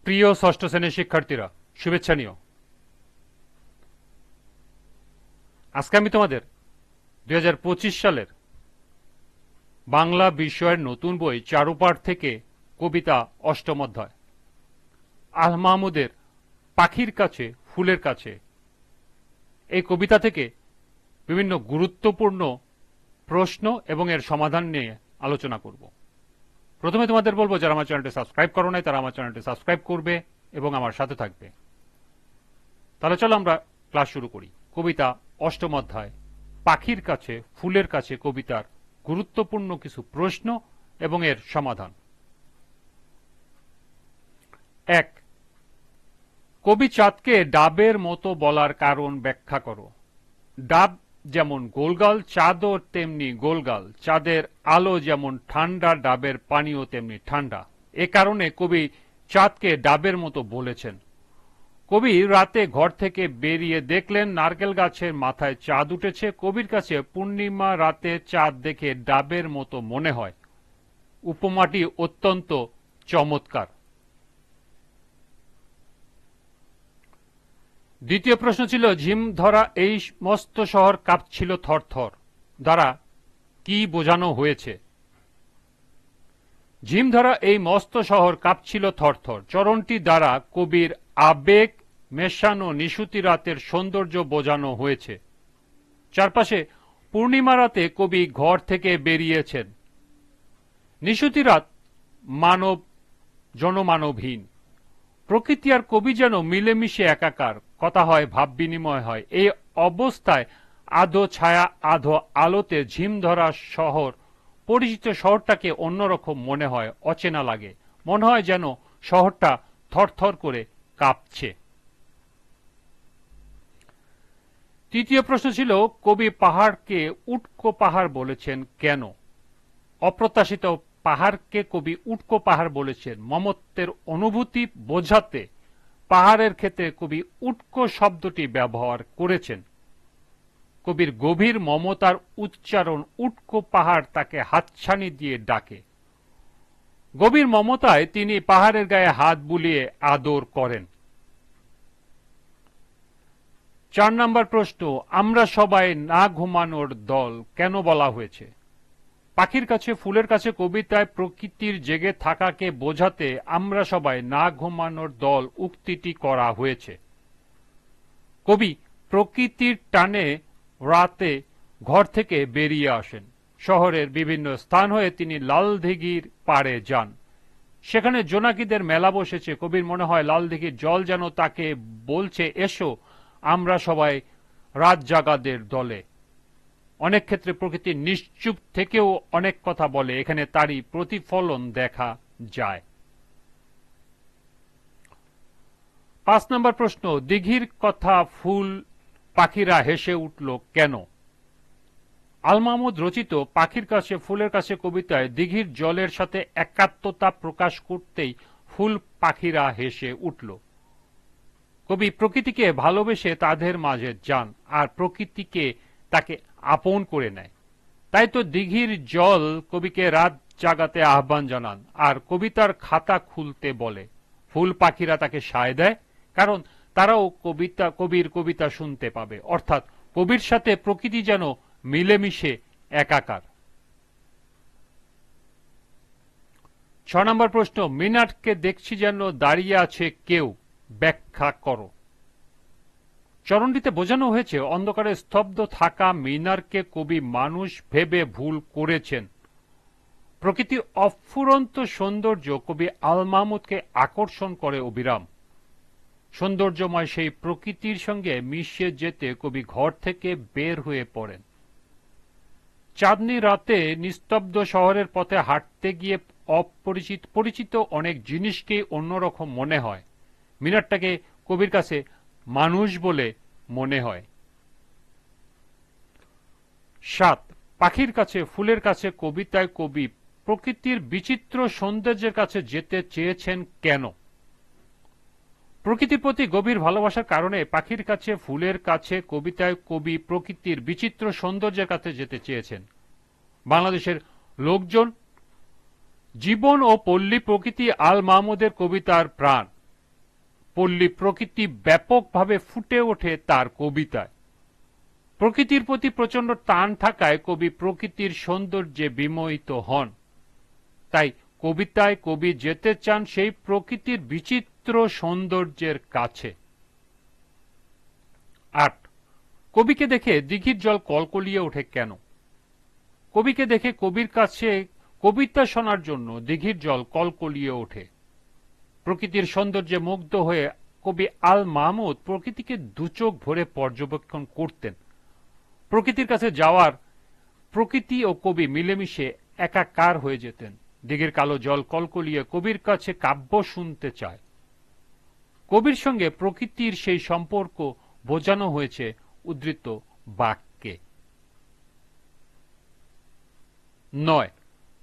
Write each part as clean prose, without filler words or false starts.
প্রিয় ষষ্ঠ শ্রেণীর শিক্ষার্থীরা, শুভেচ্ছা নিও। আজকে আমি তোমাদের 2025 সালের বাংলা বিষয়ের নতুন বই চারুপাঠ থেকে কবিতা অষ্টম অধ্যায় আল মাহমুদের পাখির কাছে ফুলের কাছে এই কবিতা থেকে বিভিন্ন গুরুত্বপূর্ণ প্রশ্ন এবং এর সমাধান নিয়ে আলোচনা করব। প্রথমে তোমাদের বলবো, যারা আমার চ্যানেলটি সাবস্ক্রাইব করো নাই তারা আমার চ্যানেলটি সাবস্ক্রাইব করবে এবং আমার সাথে থাকবে। তাহলে চলো আমরা ক্লাস শুরু করি। কবিতা অষ্টম অধ্যায় পাখির কাছে ফুলের কাছে কবিতার গুরুত্বপূর্ণ কিছু প্রশ্ন এবং এর সমাধান। 1. কবি চাঁদকে ডাবের মতো বলার কারণ ব্যাখ্যা করো। ডাব যেমন গোলগাল, চাঁদও তেমনি গোলগাল। চাঁদের আলো যেমন ঠান্ডা, ডাবের পানিও তেমনি ঠান্ডা। এ কারণে কবি চাঁদকে ডাবের মতো বলেছেন। কবি রাতে ঘর থেকে বেরিয়ে দেখলেন নারকেল গাছের মাথায় চাঁদ উঠেছে। কবির কাছে পূর্ণিমা রাতে চাঁদ দেখে ডাবের মতো মনে হয়। উপমাটি অত্যন্ত চমৎকার। দ্বিতীয় প্রশ্ন ছিল, ঝিম ধরা এই মস্ত শহর কাঁপছিল থরথর দ্বারা কি বোঝানো হয়েছে? ঝিম ধরা এই মস্ত শহর কাঁপছিল থরথর চরণটি দ্বারা কবির আবেগ মেশানো নিশুতি রাতের সৌন্দর্য বোঝানো হয়েছে। চারপাশে পূর্ণিমা রাতে কবি ঘর থেকে বেরিয়েছেন। নিশুতি রাত মানব জনমানবহীন। প্রকৃতি আর কবি যেন মিলেমিশে একাকার, কথা হয়, ভাব বিনিময় হয়। এই অবস্থায় আধো ছায়া আধো আলোতে ঝিম ধরা শহর, পরিচিত শহরটাকে অন্যরকম মনে হয়, অচেনা লাগে। মনে হয় যেন শহরটা থরথর করে কাঁপছে। তৃতীয় প্রশ্ন ছিল, কবি পাহাড়কে উটকো পাহাড় বলেছেন কেন? অপ্রত্যাশিত পাহাড়কে কবি উটকো পাহাড় বলেছেন মমত্বের অনুভূতি বোঝাতে। পাহাড়ের ক্ষেত্রে কবি উটকো শব্দটি ব্যবহার করেছেন। কবির গভীর মমতার উচ্চারণ উটকো পাহাড় তাকে হাতছানি দিয়ে ডাকে। গভীর মমতায় তিনি পাহাড়ের গায়ে হাত বুলিয়ে আদর করেন। 4 নম্বর প্রশ্ন, আমরা সবাই না ঘুমানোর দল কেন বলা হয়েছে? পাখির কাছে ফুলের কাছে কবিতায় প্রকৃতির জেগে থাকাকে বোঝাতে আমরা সবাই না ঘুমানোর দল উক্তিটি করা হয়েছে। কবি প্রকৃতির টানে রাতে ঘর থেকে বেরিয়ে আসেন। শহরের বিভিন্ন স্থান হয়ে তিনি লালদিঘির পাড়ে যান। সেখানে জোনাকিদের মেলা বসেছে। কবির মনে হয় লালদিঘির জল যেন তাকে বলছে, এসো আমরা সবাই রাত জাগাদের দলে। অনেক ক্ষেত্রে প্রকৃতি নিশ্চুপ থেকেও অনেক কথা বলে, এখানে তারই প্রতিফলন দেখা যায়। 5 নম্বর প্রশ্ন, দিঘির কথা ফুল পাখিরা হেসে উঠল কেন? আল মাহমুদ রচিত পাখির কাছে ফুলের কাছে কবিতায় দিঘির জলের সাথে একাত্মতা প্রকাশ করতেই ফুল পাখিরা হেসে উঠল। কবি প্রকৃতিকে ভালোবেসে তাদের মাঝে যান আর প্রকৃতিকে তাকে আপন করে নেয়। তাই তো দিঘির জল কবিকে রাত জাগাতে আহ্বান জানান আর কবিতার খাতা খুলতে বলে। ফুল পাখিরা তাকে সায় দেয়, কারণ তারাও কবির কবিতা শুনতে পাবে। অর্থাৎ কবির সাথে প্রকৃতি যেন মিলেমিশে একাকার। 6 নম্বর প্রশ্ন, মিনারকে দেখছি যেন দাঁড়িয়ে আছে কেউ, ব্যাখ্যা করো। চরণটিতে বোঝানো হয়েছে অন্ধকারে স্তব্ধ থাকা মিনারকে কবি মানুষ ভেবে ভুল করেছেন। প্রকৃতির অফুরন্ত সৌন্দর্য কবি আল মাহমুদকে আকর্ষণ করে অবিরাম। সৌন্দর্যময় সেই প্রকৃতির সঙ্গে মিশে যেতে কবি ঘর থেকে বের হয়ে পড়েন। চাঁদনি রাতে নিস্তব্ধ শহরের পথে হাঁটতে গিয়ে পরিচিত অনেক জিনিসকে অন্যরকম মনে হয়। মিনারটাকে কবির কাছে মানুষ বলে মনে হয়। 7. পাখির কাছে ফুলের কাছে কবিতায় কবি প্রকৃতির বিচিত্র সৌন্দর্যের কাছে যেতে চেয়েছেন কেন? প্রকৃতির প্রতি গভীর ভালোবাসার কারণে পাখির কাছে ফুলের কাছে কবিতায় কবি প্রকৃতির বিচিত্র সৌন্দর্যের কাছে যেতে চেয়েছেন। বাংলাদেশের লোকজন, জীবন ও পল্লী প্রকৃতি আল মাহমুদের কবিতার প্রাণ। পল্লী প্রকৃতি ব্যাপকভাবে ফুটে ওঠে তার কবিতায়। প্রকৃতির প্রতি প্রচন্ড টান থাকায় কবি প্রকৃতির সৌন্দর্যে বিমোহিত হন। তাই কবিতায় কবি যেতে চান সেই প্রকৃতির বিচিত্র সৌন্দর্যের কাছে। ৮, কবিকে দেখে দিঘির জল কলকলিয়ে ওঠে কেন? কবিকে দেখে কবির কাছে কবিতা শোনার জন্য দিঘির জল কলকলিয়ে ওঠে। প্রকৃতির সৌন্দর্যে মুগ্ধ হয়ে কবি আল মাহমুদ প্রকৃতিকে দুচোখ ভরে পর্যবেক্ষণ করতেন। প্রকৃতির কাছে যাওয়ার প্রকৃতি ও কবি মিলেমিশে একাকার হয়ে যেতেন। দিঘির কালো জল কলকলিয়ে কবির কাছে কাব্য শুনতে চায়। কবির সঙ্গে প্রকৃতির সেই সম্পর্ক বোঝানো হয়েছে উদ্ধৃত বাক্যে। ৯,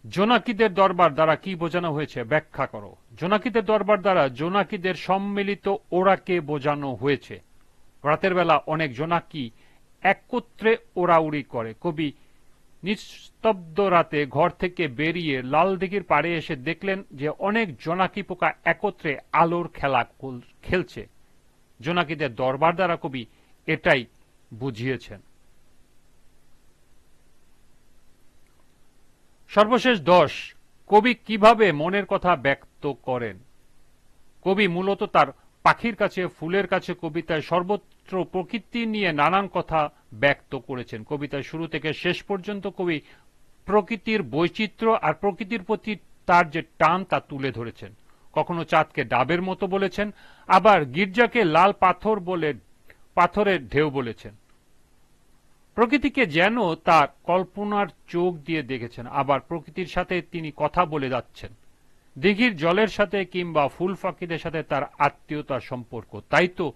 জোনাকিদের দরবার দ্বারা কি বোঝানো হয়েছে ব্যাখ্যা করো। জোনাকিদের দরবার দ্বারা জোনাকিদের সম্মিলিত ওড়াকে বোঝানো হয়েছে। রাতের বেলা অনেক জোনাকি একত্রে ওড়াউড়ি করে। কবি নিস্তব্ধ রাতে ঘর থেকে বেরিয়ে লাল দিঘির পাড়ে এসে দেখলেন যে অনেক জোনাকি পোকা একত্রে আলোর খেলা খেলছে। জোনাকিদের দরবার দ্বারা কবি এটাই বুঝিয়েছেন। সর্বশেষ ১০, কবি কিভাবে মনের কথা ব্যক্ত করেন? কবি মূলত তার পাখির কাছে, ফুলের কাছে কবিতায় সর্বত্র প্রকৃতি নিয়ে নানান কথা ব্যক্ত করেছেন। কবিতায় শুরু থেকে শেষ পর্যন্ত কবি প্রকৃতির বৈচিত্র্য আর প্রকৃতির প্রতি তার যে টান তা তুলে ধরেছেন। কখনো চাঁদকে ডাবের মতো বলেছেন, আবার গির্জাকে লাল পাথর বলে পাথরের ঢেউ বলেছেন। প্রকৃতিকে যেন তার কল্পনার চোখ দিয়ে দেখেছেন, আবার প্রকৃতির সাথে তিনি কথা বলে যাচ্ছেন। দিঘির জলের সাথে কিংবা ফুল পাখিদের সাথে তার আত্মীয়তার সম্পর্ক, তাই তো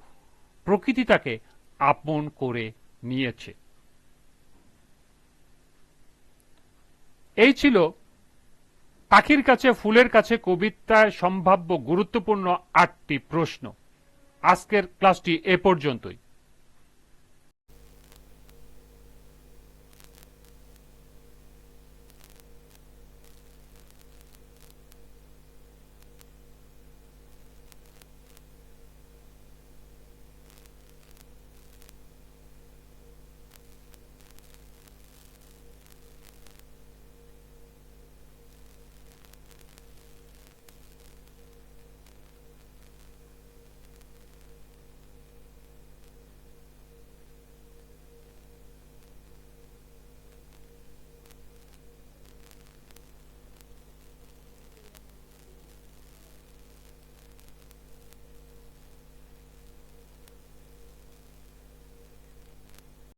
প্রকৃতি তাকে আপন করে নিয়েছে। এই ছিল পাখির কাছে, ফুলের কাছে কবিতায় সম্ভাব্য গুরুত্বপূর্ণ ৮টি প্রশ্ন। আজকের ক্লাসটি এ পর্যন্তই।